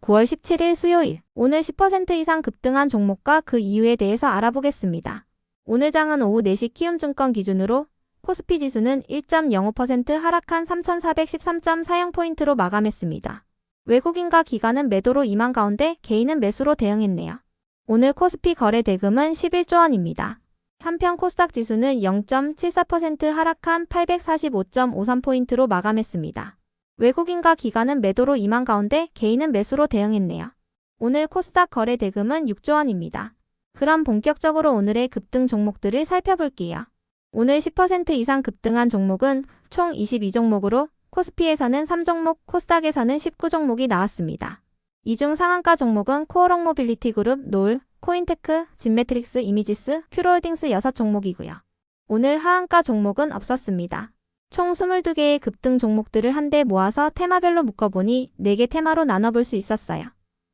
9월 17일 수요일, 오늘 10% 이상 급등한 종목과 그 이유에 대해서 알아보겠습니다. 오늘 장은 오후 4시 키움증권 기준으로 코스피 지수는 1.05% 하락한 3,413.40포인트로 마감했습니다. 외국인과 기관은 매도로 임한 가운데 개인은 매수로 대응했네요. 오늘 코스피 거래 대금은 11조 원입니다. 한편 코스닥 지수는 0.74% 하락한 845.53포인트로 마감했습니다. 외국인과 기관은 매도로 임한 가운데 개인은 매수로 대응했네요. 오늘 코스닥 거래 대금은 6조 원입니다. 그럼 본격적으로 오늘의 급등 종목들을 살펴볼게요. 오늘 10% 이상 급등한 종목은 총 22종목으로 코스피에서는 3종목, 코스닥에서는 19종목이 나왔습니다. 이 중 상한가 종목은 코어롱 모빌리티 그룹, 노을, 코인테크, 진매트릭스, 이미지스, 퓨로홀딩스 6종목이고요. 오늘 하한가 종목은 없었습니다. 총 22개의 급등 종목들을 한데 모아서 테마별로 묶어보니 4개 테마로 나눠볼 수 있었어요.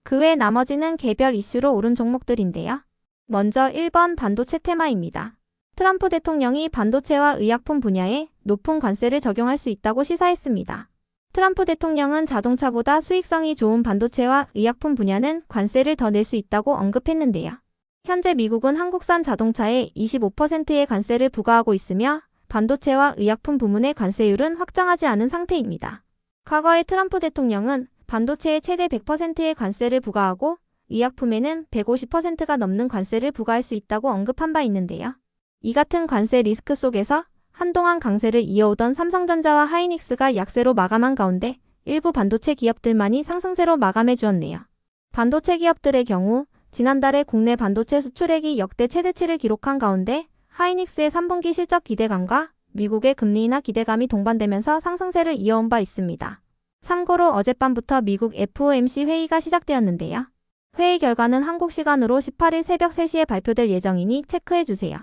그 외 나머지는 개별 이슈로 오른 종목들인데요. 먼저 1번 반도체 테마입니다. 트럼프 대통령이 반도체와 의약품 분야에 높은 관세를 적용할 수 있다고 시사했습니다. 트럼프 대통령은 자동차보다 수익성이 좋은 반도체와 의약품 분야는 관세를 더 낼 수 있다고 언급했는데요. 현재 미국은 한국산 자동차에 25%의 관세를 부과하고 있으며 반도체와 의약품 부문의 관세율은 확정하지 않은 상태입니다. 과거에 트럼프 대통령은 반도체에 최대 100%의 관세를 부과하고 의약품에는 150%가 넘는 관세를 부과할 수 있다고 언급한 바 있는데요. 이 같은 관세 리스크 속에서 한동안 강세를 이어오던 삼성전자와 하이닉스가 약세로 마감한 가운데 일부 반도체 기업들만이 상승세로 마감해 주었네요. 반도체 기업들의 경우 지난달에 국내 반도체 수출액이 역대 최대치를 기록한 가운데 하이닉스의 3분기 실적 기대감과 미국의 금리 인하 기대감이 동반되면서 상승세를 이어온 바 있습니다. 참고로 어젯밤부터 미국 FOMC 회의가 시작되었는데요. 회의 결과는 한국 시간으로 18일 새벽 3시에 발표될 예정이니 체크해주세요.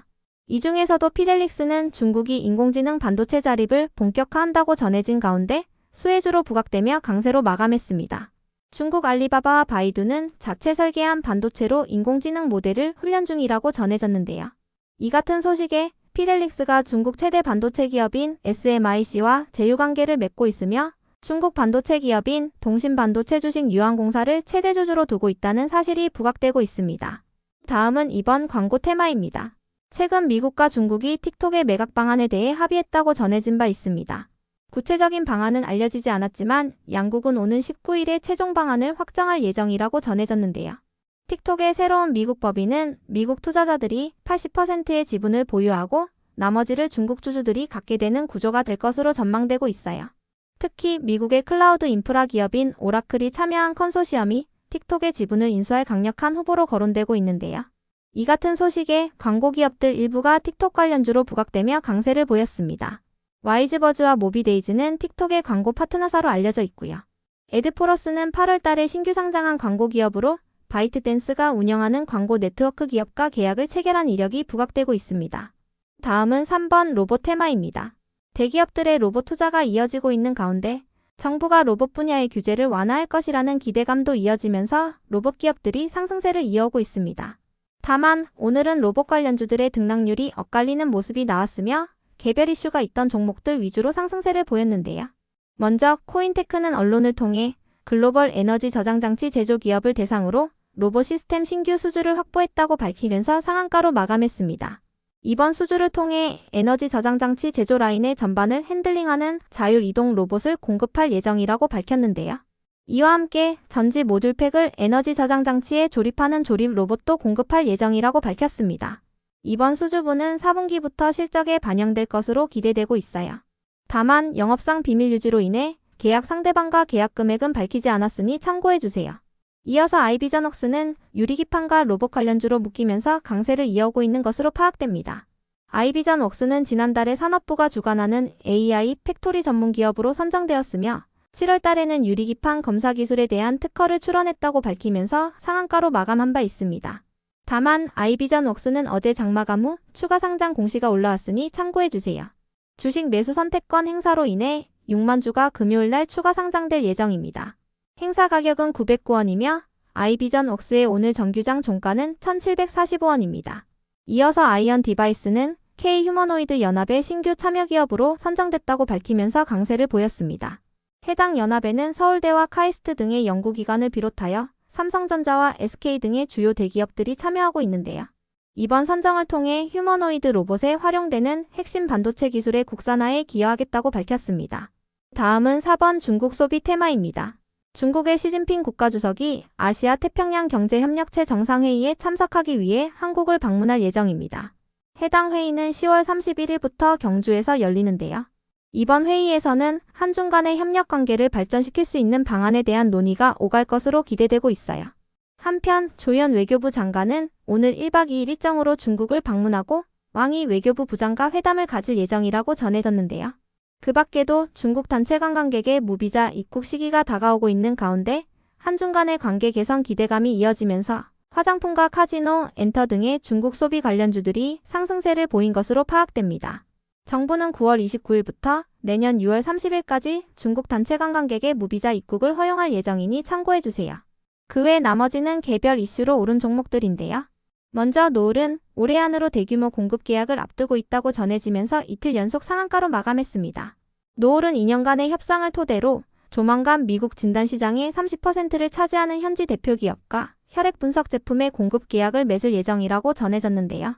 이 중에서도 피델릭스는 중국이 인공지능 반도체 자립을 본격화한다고 전해진 가운데 수혜주로 부각되며 강세로 마감했습니다. 중국 알리바바와 바이두는 자체 설계한 반도체로 인공지능 모델을 훈련 중이라고 전해졌는데요. 이 같은 소식에 피델릭스가 중국 최대 반도체 기업인 SMIC와 제휴관계를 맺고 있으며 중국 반도체 기업인 동신반도체 주식 유한공사를 최대 주주로 두고 있다는 사실이 부각되고 있습니다. 다음은 이번 광고 테마입니다. 최근 미국과 중국이 틱톡의 매각 방안에 대해 합의했다고 전해진 바 있습니다. 구체적인 방안은 알려지지 않았지만 양국은 오는 19일에 최종 방안을 확정할 예정이라고 전해졌는데요. 틱톡의 새로운 미국 법인은 미국 투자자들이 80%의 지분을 보유하고 나머지를 중국 주주들이 갖게 되는 구조가 될 것으로 전망되고 있어요. 특히 미국의 클라우드 인프라 기업인 오라클이 참여한 컨소시엄이 틱톡의 지분을 인수할 강력한 후보로 거론되고 있는데요. 이 같은 소식에 광고 기업들 일부가 틱톡 관련주로 부각되며 강세를 보였습니다. 와이즈버즈와 모비데이즈는 틱톡의 광고 파트너사로 알려져 있고요. 에드포러스는 8월 달에 신규 상장한 광고 기업으로 바이트댄스가 운영하는 광고 네트워크 기업과 계약을 체결한 이력이 부각되고 있습니다. 다음은 3번 로봇 테마입니다. 대기업들의 로봇 투자가 이어지고 있는 가운데 정부가 로봇 분야의 규제를 완화할 것이라는 기대감도 이어지면서 로봇 기업들이 상승세를 이어오고 있습니다. 다만 오늘은 로봇 관련주들의 등락률이 엇갈리는 모습이 나왔으며 개별 이슈가 있던 종목들 위주로 상승세를 보였는데요. 먼저 코인테크는 언론을 통해 글로벌 에너지 저장장치 제조기업을 대상으로 로봇 시스템 신규 수주를 확보했다고 밝히면서 상한가로 마감했습니다. 이번 수주를 통해 에너지 저장장치 제조 라인의 전반을 핸들링하는 자율이동 로봇을 공급할 예정이라고 밝혔는데요. 이와 함께 전지 모듈팩을 에너지 저장장치에 조립하는 조립 로봇도 공급할 예정이라고 밝혔습니다. 이번 수주분은 4분기부터 실적에 반영될 것으로 기대되고 있어요. 다만 영업상 비밀 유지로 인해 계약 상대방과 계약 금액은 밝히지 않았으니 참고해주세요. 이어서 아이비전웍스는 유리기판과 로봇 관련주로 묶이면서 강세를 이어오고 있는 것으로 파악됩니다. 아이비전웍스는 지난달에 산업부가 주관하는 AI 팩토리 전문 기업으로 선정되었으며 7월 달에는 유리기판 검사 기술에 대한 특허를 출원했다고 밝히면서 상한가로 마감한 바 있습니다. 다만 아이비전웍스는 어제 장마감 후 추가 상장 공시가 올라왔으니 참고해주세요. 주식 매수 선택권 행사로 인해 6만 주가 금요일날 추가 상장될 예정입니다. 행사 가격은 909원이며 아이비전웍스의 오늘 정규장 종가는 1,745원입니다. 이어서 아이언 디바이스는 K휴머노이드 연합의 신규 참여 기업으로 선정됐다고 밝히면서 강세를 보였습니다. 해당 연합에는 서울대와 카이스트 등의 연구기관을 비롯하여 삼성전자와 SK 등의 주요 대기업들이 참여하고 있는데요. 이번 선정을 통해 휴머노이드 로봇에 활용되는 핵심 반도체 기술의 국산화에 기여하겠다고 밝혔습니다. 다음은 4번 중국 소비 테마입니다. 중국의 시진핑 국가주석이 아시아 태평양 경제협력체 정상회의에 참석하기 위해 한국을 방문할 예정입니다. 해당 회의는 10월 31일부터 경주에서 열리는데요. 이번 회의에서는 한중 간의 협력 관계를 발전시킬 수 있는 방안에 대한 논의가 오갈 것으로 기대되고 있어요. 한편 조현 외교부 장관은 오늘 1박 2일 일정으로 중국을 방문하고 왕이 외교부 부장과 회담을 가질 예정이라고 전해졌는데요. 그 밖에도 중국 단체 관광객의 무비자 입국 시기가 다가오고 있는 가운데 한중 간의 관계 개선 기대감이 이어지면서 화장품과 카지노, 엔터 등의 중국 소비 관련주들이 상승세를 보인 것으로 파악됩니다. 정부는 9월 29일부터 내년 6월 30일까지 중국 단체 관광객의 무비자 입국을 허용할 예정이니 참고해주세요. 그 외 나머지는 개별 이슈로 오른 종목들인데요. 먼저 노을은 올해 안으로 대규모 공급 계약을 앞두고 있다고 전해지면서 이틀 연속 상한가로 마감했습니다. 노을은 2년간의 협상을 토대로 조만간 미국 진단시장의 30%를 차지하는 현지 대표 기업과 혈액 분석 제품의 공급 계약을 맺을 예정이라고 전해졌는데요.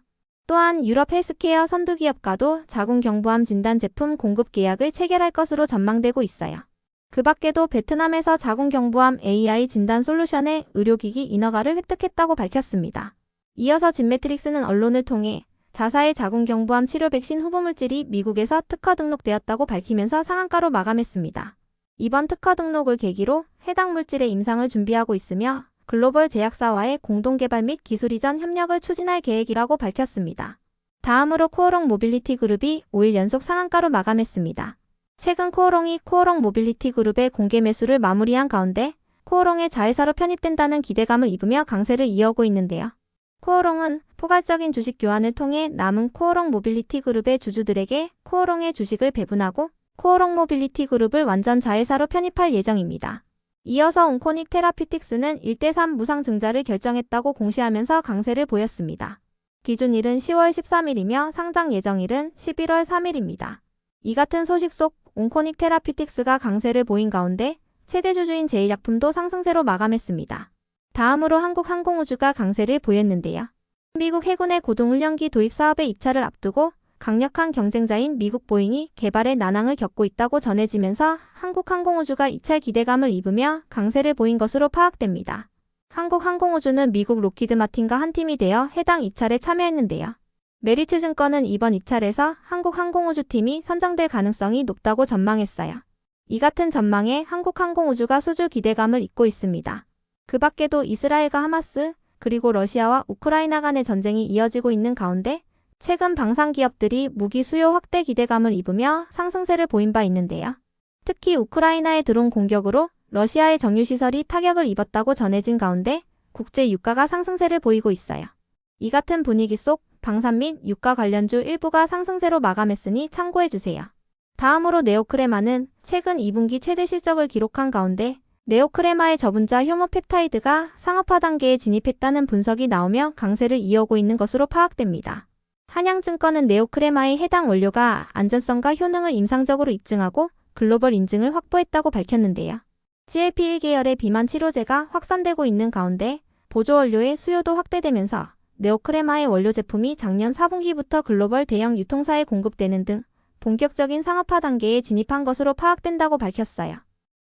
또한 유럽 헬스케어 선두 기업과도 자궁경부암 진단 제품 공급 계약을 체결할 것으로 전망되고 있어요. 그 밖에도 베트남에서 자궁경부암 AI 진단 솔루션의 의료기기 인허가를 획득했다고 밝혔습니다. 이어서 진매트릭스는 언론을 통해 자사의 자궁경부암 치료 백신 후보물질이 미국에서 특허 등록되었다고 밝히면서 상한가로 마감했습니다. 이번 특허 등록을 계기로 해당 물질의 임상을 준비하고 있으며 글로벌 제약사와의 공동개발 및 기술 이전 협력을 추진할 계획이라고 밝혔습니다. 다음으로 코오롱 모빌리티 그룹이 5일 연속 상한가로 마감했습니다. 최근 코오롱이 코오롱 모빌리티 그룹의 공개 매수를 마무리한 가운데 코오롱의 자회사로 편입된다는 기대감을 입으며 강세를 이어오고 있는데요. 코오롱은 포괄적인 주식 교환을 통해 남은 코오롱 모빌리티 그룹의 주주들에게 코오롱의 주식을 배분하고 코오롱 모빌리티 그룹을 완전 자회사로 편입할 예정입니다. 이어서 온코닉 테라피틱스는 1대3 무상 증자를 결정했다고 공시하면서 강세를 보였습니다. 기준일은 10월 13일이며 상장 예정일은 11월 3일입니다. 이 같은 소식 속 온코닉 테라피틱스가 강세를 보인 가운데 최대 주주인 제일약품도 상승세로 마감했습니다. 다음으로 한국항공우주가 강세를 보였는데요. 미국 해군의 고등훈련기 도입 사업의 입찰을 앞두고 강력한 경쟁자인 미국 보잉이 개발에 난항을 겪고 있다고 전해지면서 한국항공우주가 입찰 기대감을 입으며 강세를 보인 것으로 파악됩니다. 한국항공우주는 미국 로키드 마틴과 한 팀이 되어 해당 입찰에 참여했는데요. 메리츠증권은 이번 입찰에서 한국항공우주팀이 선정될 가능성이 높다고 전망했어요. 이 같은 전망에 한국항공우주가 수주 기대감을 입고 있습니다. 그 밖에도 이스라엘과 하마스, 그리고 러시아와 우크라이나 간의 전쟁이 이어지고 있는 가운데 최근 방산기업들이 무기 수요 확대 기대감을 입으며 상승세를 보인 바 있는데요. 특히 우크라이나의 드론 공격으로 러시아의 정유시설이 타격을 입었다고 전해진 가운데 국제 유가가 상승세를 보이고 있어요. 이 같은 분위기 속 방산 및 유가 관련주 일부가 상승세로 마감했으니 참고해주세요. 다음으로 네오크레마는 최근 2분기 최대 실적을 기록한 가운데 네오크레마의 저분자 효모펩타이드가 상업화 단계에 진입했다는 분석이 나오며 강세를 이어오고 있는 것으로 파악됩니다. 한양증권은 네오크레마의 해당 원료가 안전성과 효능을 임상적으로 입증하고 글로벌 인증을 확보했다고 밝혔는데요. GLP-1 계열의 비만 치료제가 확산되고 있는 가운데 보조원료의 수요도 확대되면서 네오크레마의 원료 제품이 작년 4분기부터 글로벌 대형 유통사에 공급되는 등 본격적인 상업화 단계에 진입한 것으로 파악된다고 밝혔어요.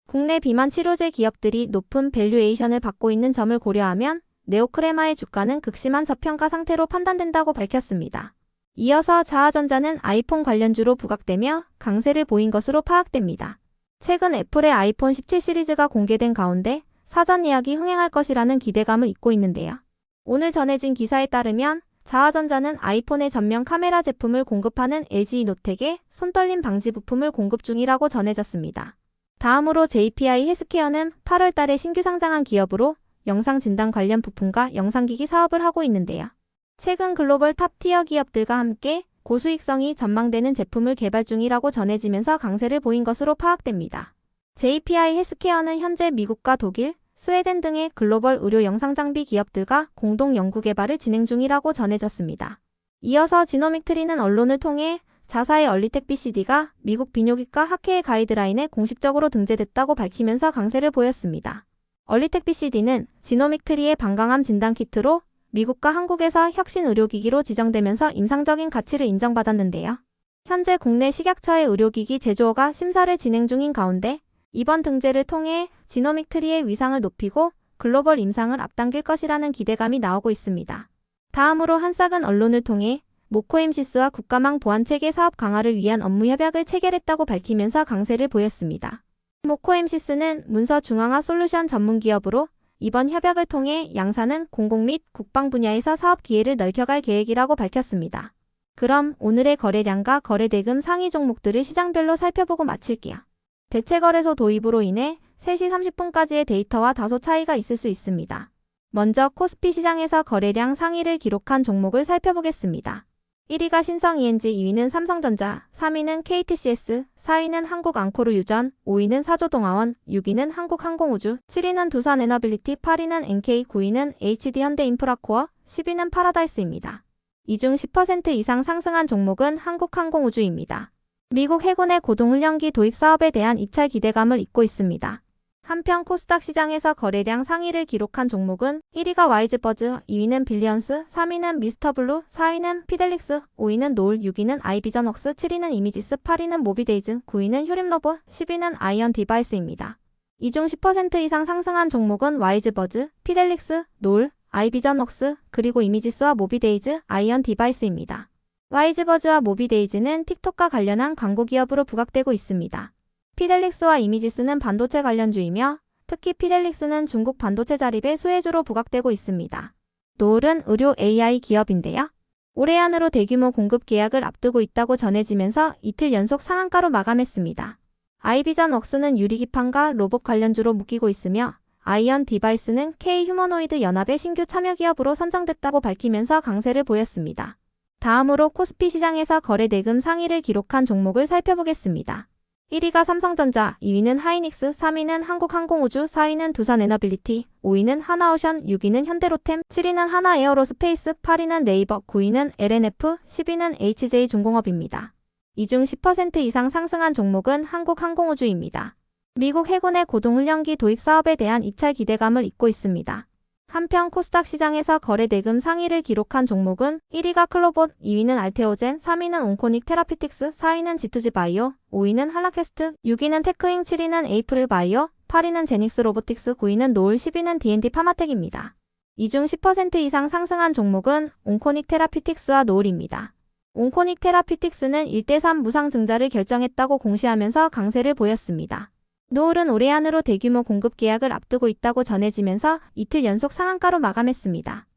국내 비만 치료제 기업들이 높은 밸류에이션을 받고 있는 점을 고려하면 네오크레마의 주가는 극심한 저평가 상태로 판단된다고 밝혔습니다. 이어서 자화전자는 아이폰 관련주로 부각되며 강세를 보인 것으로 파악됩니다. 최근 애플의 아이폰 17 시리즈가 공개된 가운데 사전 예약이 흥행할 것이라는 기대감을 입고 있는데요. 오늘 전해진 기사에 따르면 자화전자는 아이폰의 전면 카메라 제품을 공급하는 LG이노텍에 손떨림 방지 부품을 공급 중이라고 전해졌습니다. 다음으로 JPI 헬스케어는 8월 달에 신규 상장한 기업으로 영상 진단 관련 부품과 영상기기 사업을 하고 있는데요. 최근 글로벌 탑티어 기업들과 함께 고수익성이 전망되는 제품을 개발 중이라고 전해지면서 강세를 보인 것으로 파악됩니다. JPI 헬스케어는 현재 미국과 독일, 스웨덴 등의 글로벌 의료 영상 장비 기업들과 공동 연구 개발을 진행 중이라고 전해졌습니다. 이어서 지노믹트리는 언론을 통해 자사의 얼리텍 BCD가 미국 비뇨기과 학회의 가이드라인에 공식적으로 등재됐다고 밝히면서 강세를 보였습니다. 얼리텍 BCD는 지노믹 트리의 방광암 진단 키트로 미국과 한국에서 혁신 의료기기로 지정되면서 임상적인 가치를 인정받았는데요. 현재 국내 식약처의 의료기기 제조업가 심사를 진행 중인 가운데 이번 등재를 통해 지노믹 트리의 위상을 높이고 글로벌 임상을 앞당길 것이라는 기대감이 나오고 있습니다. 다음으로 한싹은 언론을 통해 모코엠시스와 국가망 보안체계 사업 강화를 위한 업무 협약을 체결했다고 밝히면서 강세를 보였습니다. 모코엠시스는 문서 중앙화 솔루션 전문 기업으로 이번 협약을 통해 양사는 공공 및 국방 분야에서 사업 기회를 넓혀갈 계획이라고 밝혔습니다. 그럼 오늘의 거래량과 거래 대금 상위 종목들을 시장별로 살펴보고 마칠게요. 대체거래소 도입으로 인해 3시 30분까지의 데이터와 다소 차이가 있을 수 있습니다. 먼저 코스피 시장에서 거래량 상위를 기록한 종목을 살펴보겠습니다. 1위가 신성 ENG, 2위는 삼성전자, 3위는 KTCS, 4위는 한국앙코르유전, 5위는 사조동아원, 6위는 한국항공우주, 7위는 두산에너빌리티, 8위는 NK, 9위는 HD현대인프라코어, 10위는 파라다이스입니다. 이 중 10% 이상 상승한 종목은 한국항공우주입니다. 미국 해군의 고등훈련기 도입 사업에 대한 입찰 기대감을 잇고 있습니다. 한편 코스닥 시장에서 거래량 상위를 기록한 종목은 1위가 와이즈버즈, 2위는 빌리언스, 3위는 미스터블루, 4위는 피델릭스, 5위는 노을, 6위는 아이비전웍스, 7위는 이미지스, 8위는 모비데이즈, 9위는 효림로봇, 10위는 아이언 디바이스입니다. 이 중 10% 이상 상승한 종목은 와이즈버즈, 피델릭스, 노을, 아이비전웍스, 그리고 이미지스와 모비데이즈, 아이언 디바이스입니다. 와이즈버즈와 모비데이즈는 틱톡과 관련한 광고 기업으로 부각되고 있습니다. 피델릭스와 이미지스는 반도체 관련주이며 특히 피델릭스는 중국 반도체 자립의 수혜주로 부각되고 있습니다. 노을은 의료 AI 기업인데요. 올해 안으로 대규모 공급 계약을 앞두고 있다고 전해지면서 이틀 연속 상한가로 마감했습니다. 아이비전웍스는 유리기판과 로봇 관련주로 묶이고 있으며 아이언 디바이스는 K-휴머노이드 연합의 신규 참여 기업으로 선정됐다고 밝히면서 강세를 보였습니다. 다음으로 코스피 시장에서 거래 대금 상위를 기록한 종목을 살펴보겠습니다. 1위가 삼성전자, 2위는 하이닉스, 3위는 한국항공우주, 4위는 두산에너빌리티, 5위는 하나오션, 6위는 현대로템, 7위는 하나에어로스페이스, 8위는 네이버, 9위는 LNF, 10위는 HJ중공업입니다. 이 중 10% 이상 상승한 종목은 한국항공우주입니다. 미국 해군의 고등훈련기 도입 사업에 대한 입찰 기대감을 잇고 있습니다. 한편 코스닥 시장에서 거래 대금 상위를 기록한 종목은 1위가 클로봇, 2위는 알테오젠, 3위는 온코닉 테라피틱스, 4위는 G2G 바이오, 5위는 한라캐스트, 6위는 테크잉, 7위는 에이프릴 바이오, 8위는 제닉스 로보틱스, 9위는 노을, 10위는 D&D 파마텍입니다. 이 중 10% 이상 상승한 종목은 온코닉 테라피틱스와 노을입니다. 온코닉 테라피틱스는 1대3 무상증자를 결정했다고 공시하면서 강세를 보였습니다. 노을은 올해 안으로 대규모 공급 계약을 앞두고 있다고 전해지면서 이틀 연속 상한가로 마감했습니다.